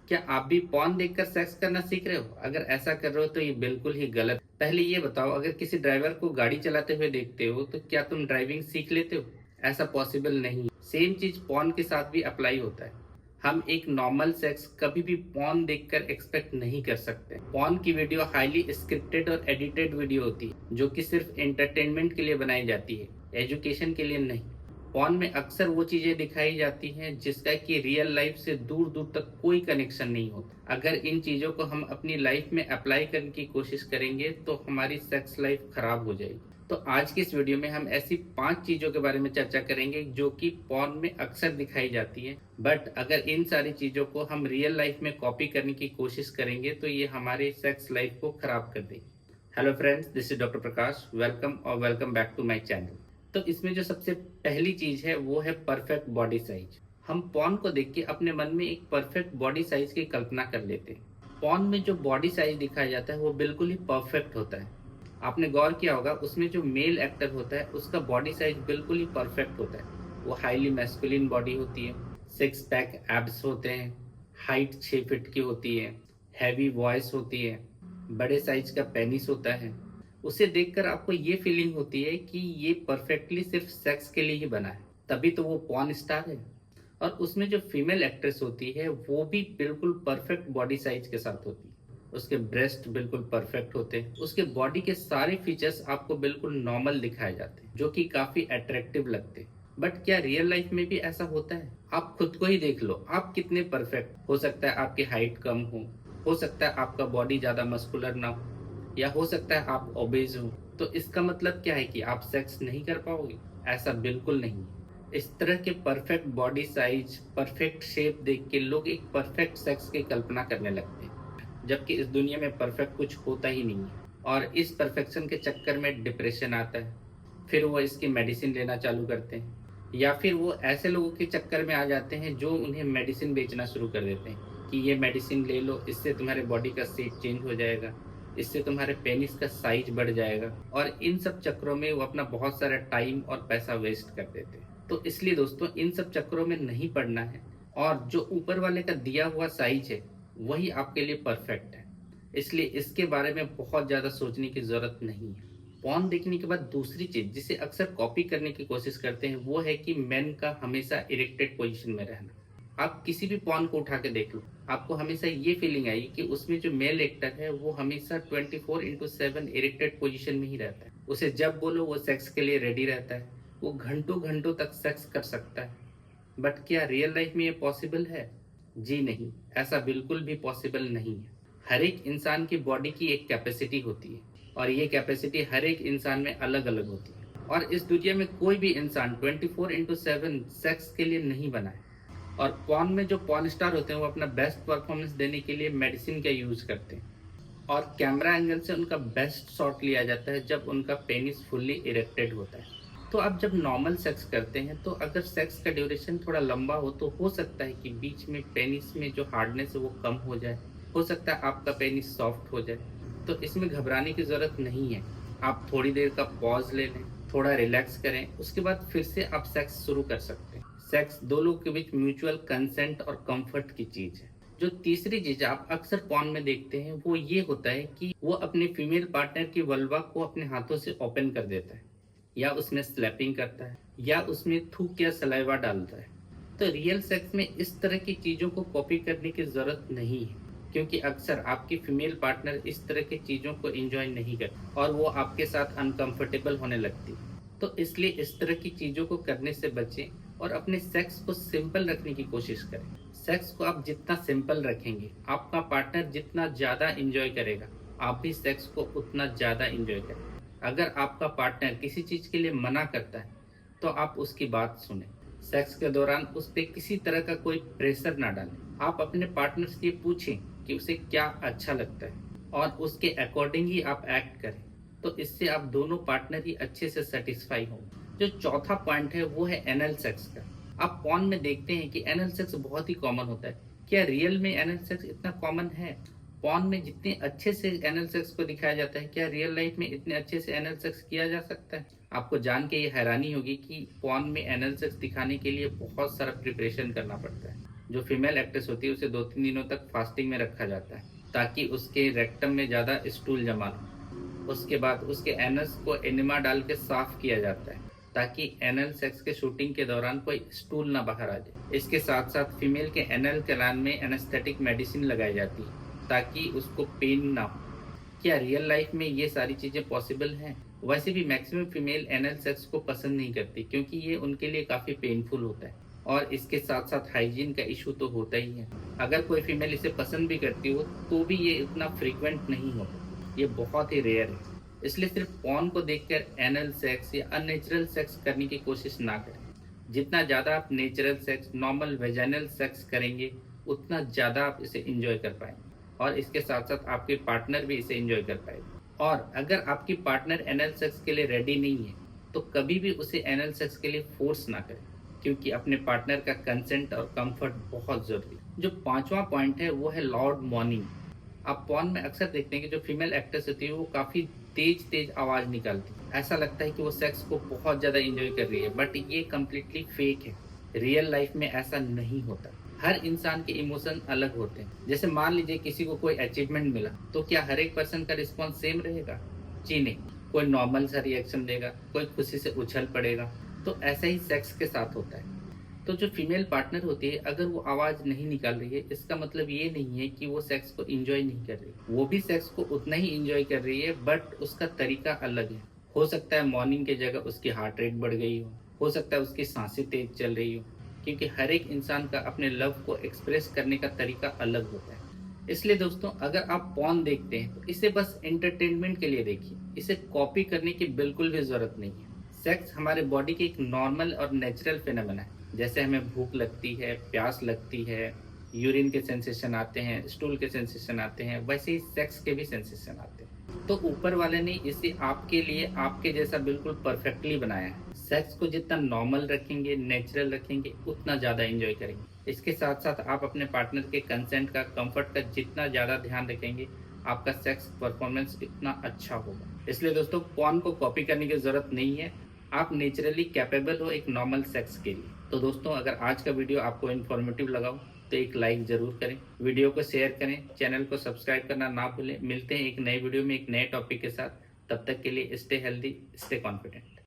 क्या आप भी पॉर्न देखकर सेक्स करना सीख रहे हो? अगर ऐसा कर रहे हो तो ये बिल्कुल ही गलत। पहले ये बताओ, अगर किसी ड्राइवर को गाड़ी चलाते हुए देखते हो तो क्या तुम ड्राइविंग सीख लेते हो? ऐसा पॉसिबल नहीं। सेम चीज पॉर्न के साथ भी अप्लाई होता है। हम एक नॉर्मल सेक्स कभी भी पॉर्न देखकर एक्सपेक्ट नहीं कर सकते। पॉर्न की वीडियो हाईली स्क्रिप्टेड और एडिटेड वीडियो होती है जो कि सिर्फ एंटरटेनमेंट के लिए बनाई जाती है, एजुकेशन के लिए नहीं। पॉर्न में अक्सर वो चीजें दिखाई जाती हैं जिसका कि रियल लाइफ से दूर दूर तक कोई कनेक्शन नहीं होता। अगर इन चीजों को हम अपनी लाइफ में अप्लाई करने की कोशिश करेंगे तो हमारी सेक्स लाइफ खराब हो जाएगी। तो आज की इस वीडियो में हम ऐसी 5 चीजों के बारे में चर्चा करेंगे जो कि पॉर्न में अक्सर दिखाई जाती है, बट अगर इन सारी चीजों को हम रियल लाइफ में कॉपी करने की कोशिश करेंगे तो ये हमारी सेक्स लाइफ को खराब कर देगी। Hello friends, this is doctor Prakash. Welcome और welcome back to my channel. तो इसमें जो सबसे पहली चीज है वो है परफेक्ट बॉडी साइज। हम पॉर्न को देख के अपने मन में एक परफेक्ट बॉडी साइज की कल्पना कर लेते हैं। पॉर्न में जो बॉडी साइज दिखाया जाता है वो बिल्कुल ही परफेक्ट होता है। आपने गौर किया होगा, उसमें जो मेल एक्टर होता है उसका बॉडी साइज बिल्कुल ही परफेक्ट होता है। वो हाईली मैस्कुलिन बॉडी होती है, 6 पैक एब्स होते हैं, हाइट 6 फीट की होती है, हैवी वॉइस होती है, बड़े साइज का पेनिस होता है। उसे देखकर आपको ये फीलिंग होती है कि ये परफेक्टली सिर्फ सेक्स के लिए ही बना है, तभी तो वो पॉर्न स्टार है। और उसमें जो फीमेल एक्ट्रेस होती है वो भी बिल्कुल परफेक्ट बॉडी साइज के साथ होती है। उसके ब्रेस्ट बिल्कुल परफेक्ट होते हैं, उसके बॉडी के सारे फीचर्स आपको बिल्कुल नॉर्मल दिखाए जाते हैं जो कि काफी अट्रैक्टिव लगते हैं। बट क्या रियल लाइफ में भी ऐसा होता है? आप खुद को ही देख लो, आप कितने परफेक्ट हो सकता है आपकी हाइट कम हो सकता है आपका बॉडी ज्यादा मस्कुलर ना हो, या हो सकता है आप ओबेज हो। तो इसका मतलब क्या है कि आप सेक्स नहीं कर पाओगे? ऐसा बिल्कुल नहीं है। इस तरह के perfect body size, perfect shape देख के लोग एक परफेक्ट सेक्स की कल्पना करने लगते हैं, जबकि इस दुनिया में परफेक्ट कुछ होता ही नहीं है। और इस परफेक्शन के चक्कर में डिप्रेशन आता है, फिर वो इसकी मेडिसिन लेना चालू करते हैं, या फिर वो ऐसे लोगों के चक्कर में आ जाते हैं जो उन्हें मेडिसिन बेचना शुरू कर देते हैं कि ये मेडिसिन ले लो, इससे तुम्हारे बॉडी का शेप चेंज हो जाएगा, इससे तुम्हारे पेनिस का साइज बढ़ जाएगा। और इन सब चक्करों में वो अपना बहुत सारा टाइम और पैसा वेस्ट कर देते हैं। तो इसलिए दोस्तों, इन सब चक्करों में नहीं पड़ना है, और जो ऊपर वाले का दिया हुआ साइज है वही आपके लिए परफेक्ट है। इसलिए इसके बारे में बहुत ज्यादा सोचने की जरूरत नहीं है। पॉर्न देखने के बाद दूसरी चीज जिसे अक्सर कॉपी करने की कोशिश करते हैं वो है कि मेन का हमेशा इरेक्टेड पोजीशन में रहना। आप किसी भी पॉर्न को उठा के देख लो, आपको हमेशा ये फीलिंग आएगी कि उसमें जो मेल एक्टर है वो हमेशा 24/7 इरेक्टेड पोजीशन में ही रहता है। उसे जब बोलो वो सेक्स के लिए रेडी रहता है, वो घंटों घंटों तक सेक्स कर सकता है। बट क्या रियल लाइफ में ये पॉसिबल है? जी नहीं, ऐसा बिल्कुल भी पॉसिबल नहीं है। हर एक इंसान की बॉडी की एक कैपेसिटी होती है, और ये कैपेसिटी हर एक इंसान में अलग अलग होती है। और इस दुनिया में कोई भी इंसान 24/7 सेक्स के लिए नहीं बना है। और पॉर्न में जो पॉर्न स्टार होते हैं वो अपना बेस्ट परफॉर्मेंस देने के लिए मेडिसिन का यूज करते हैं, और कैमरा एंगल से उनका बेस्ट शॉट लिया जाता है जब उनका पेनिस फुल्ली इरेक्टेड होता है। तो आप जब नॉर्मल सेक्स करते हैं तो अगर सेक्स का ड्यूरेशन थोड़ा लंबा हो तो हो सकता है कि बीच में पेनिस में जो हार्डनेस है वो कम हो जाए, हो सकता है आपका पेनिस सॉफ्ट हो जाए। तो इसमें घबराने की जरूरत नहीं है। आप थोड़ी देर का पॉज ले लें, थोड़ा रिलैक्स करें, उसके बाद फिर से आप सेक्स शुरू कर सकते हैं। सेक्स दो लोगों के बीच म्यूचुअल कंसेंट और कंफर्ट की चीज है। जो तीसरी चीज आप अक्सर पॉर्न में देखते हैं वो ये होता है कि वो अपने फीमेल पार्टनर की वल्वा को अपने हाथों से ओपन कर देता है, या उसमें स्लैपिंग करता है, या उसमें थूक या सलाइवा डालता है। तो रियल सेक्स में इस तरह की चीजों को कॉपी करने की जरूरत नहीं है, क्योंकि अक्सर आपकी फीमेल पार्टनर इस तरह की चीजों को एंजॉय नहीं करती और वो आपके साथ अनकंफर्टेबल होने लगती है। तो इसलिए इस तरह की चीजों को करने से बचें और अपने सेक्स को सिंपल रखने की कोशिश करें। सेक्स को आप जितना सिंपल रखेंगे, आपका पार्टनर जितना ज्यादा एंजॉय करेगा, आप भी सेक्स को उतना ज्यादा एंजॉय करेंगे। अगर आपका पार्टनर किसी चीज के लिए मना करता है तो आप उसकी बात सुने। सेक्स के दौरान उस पर किसी तरह का कोई प्रेशर ना डालें। आप अपने पार्टनर से पूछें कि उसे क्या अच्छा लगता है और उसके अकॉर्डिंग ही आप एक्ट करें। तो इससे आप दोनों पार्टनर ही अच्छे से सेटिस्फाई होंगे। जो चौथा पॉइंट है वो है एनल सेक्स का। आप पॉर्न में देखते हैं कि एनल सेक्स बहुत ही कॉमन होता है। क्या रियल में एनल सेक्स इतना कॉमन है? पॉर्न में जितने अच्छे से एनल सेक्स को दिखाया जाता है, क्या रियल लाइफ में इतने अच्छे से एनल सेक्स किया जा सकता है? आपको जान के ये हैरानी होगी कि पॉर्न में एनल सेक्स दिखाने के लिए बहुत सारा प्रिपरेशन करना पड़ता है, जो फीमेल एक्ट्रेस होती है उसे 2-3 दिनों तक फास्टिंग में रखा जाता है ताकि उसके रेक्टम में ज़्यादा स्टूल जमा हो। उसके बाद उसके एनस को एनिमा डाल के साफ किया जाता है ताकि एनल सेक्स के शूटिंग के दौरान कोई स्टूल ना बाहर आ जाए। इसके साथ साथ फीमेल के एनल कैनाल में एनेस्थेटिक मेडिसिन लगाई जाती है ताकि उसको पेन ना हो। क्या रियल लाइफ में ये सारी चीज़ें पॉसिबल हैं? वैसे भी मैक्सिमम फीमेल एनल सेक्स को पसंद नहीं करती क्योंकि ये उनके लिए काफ़ी पेनफुल होता है और इसके साथ साथ हाइजीन का इशू तो होता ही है। अगर कोई फीमेल इसे पसंद भी करती हो तो भी ये इतना फ्रीक्वेंट नहीं होता, ये बहुत ही रेयर है। इसलिए सिर्फ पॉर्न को देखकर एनल सेक्स या अननेचुरल सेक्स करने की कोशिश ना करें। जितना ज़्यादा आप natural sex, normal vaginal sex करेंगे उतना ज़्यादा आप इसे इंजॉय कर पाएंगे और इसके साथ साथ आपके पार्टनर भी इसे एंजॉय कर पाएगा। और अगर आपकी पार्टनर एनल सेक्स के लिए रेडी नहीं है तो कभी भी उसे एनल सेक्स के लिए फोर्स ना करें क्योंकि अपने पार्टनर का कंसेंट और कंफर्ट बहुत ज़रूरी है। जो 5वां पॉइंट है वो है लाउड मॉर्निंग। आप पॉर्न में अक्सर देखते हैं कि जो फीमेल एक्ट्रेस होती है वो काफ़ी तेज तेज आवाज़ निकालती है। ऐसा लगता है कि वो सेक्स को बहुत ज़्यादा इंजॉय कर रही है, बट ये कम्प्लीटली फेक है। रियल लाइफ में ऐसा नहीं होता। हर इंसान के इमोशन अलग होते हैं। जैसे मान लीजिए किसी को कोई अचीवमेंट मिला तो क्या हर एक पर्सन का रिस्पॉन्स सेम रहेगा? जी नहीं। कोई नॉर्मल सा रिएक्शन देगा, कोई खुशी से उछल पड़ेगा। तो ऐसा ही सेक्स के साथ होता है। तो जो फीमेल पार्टनर होती है अगर वो आवाज़ नहीं निकाल रही है इसका मतलब ये नहीं है कि वो सेक्स को इंजॉय नहीं कर रही। वो भी सेक्स को उतना ही इंजॉय कर रही है बट उसका तरीका अलग है। हो सकता है मॉर्निंग की जगह उसकी हार्ट रेट बढ़ गई हो सकता है उसकी सांसें तेज चल रही हो, क्योंकि हर एक इंसान का अपने लव को एक्सप्रेस करने का तरीका अलग होता है। इसलिए दोस्तों अगर आप पॉर्न देखते हैं तो इसे बस एंटरटेनमेंट के लिए देखिए, इसे कॉपी करने की बिल्कुल भी ज़रूरत नहीं है। सेक्स हमारे बॉडी की एक नॉर्मल और नेचुरल फिनोमेना है। जैसे हमें भूख लगती है, प्यास लगती है, यूरिन के सेंसेशन आते हैं, स्टूल के सेंसेशन आते हैं, वैसे ही सेक्स के भी सेंसेशन आते हैं। तो ऊपर वाले ने इसे आपके लिए आपके जैसा बिल्कुल परफेक्टली बनाया है। सेक्स को जितना नॉर्मल रखेंगे, नेचुरल रखेंगे, उतना ज़्यादा एंजॉय करेंगे। इसके साथ साथ आप अपने पार्टनर के कंसेंट का, कंफर्ट का जितना ज़्यादा ध्यान रखेंगे आपका सेक्स परफॉर्मेंस इतना अच्छा होगा। इसलिए दोस्तों पॉर्न को कॉपी करने की ज़रूरत नहीं है। आप नेचुरली कैपेबल हो एक नॉर्मल सेक्स के लिए। तो दोस्तों अगर आज का वीडियो आपको इन्फॉर्मेटिव लगा हो तो एक लाइक ज़रूर करें, वीडियो को शेयर करें, चैनल को सब्सक्राइब करना ना भूलें। मिलते हैं एक नए वीडियो में एक नए टॉपिक के साथ। तब तक के लिए स्टे हेल्दी, स्टे कॉन्फिडेंट।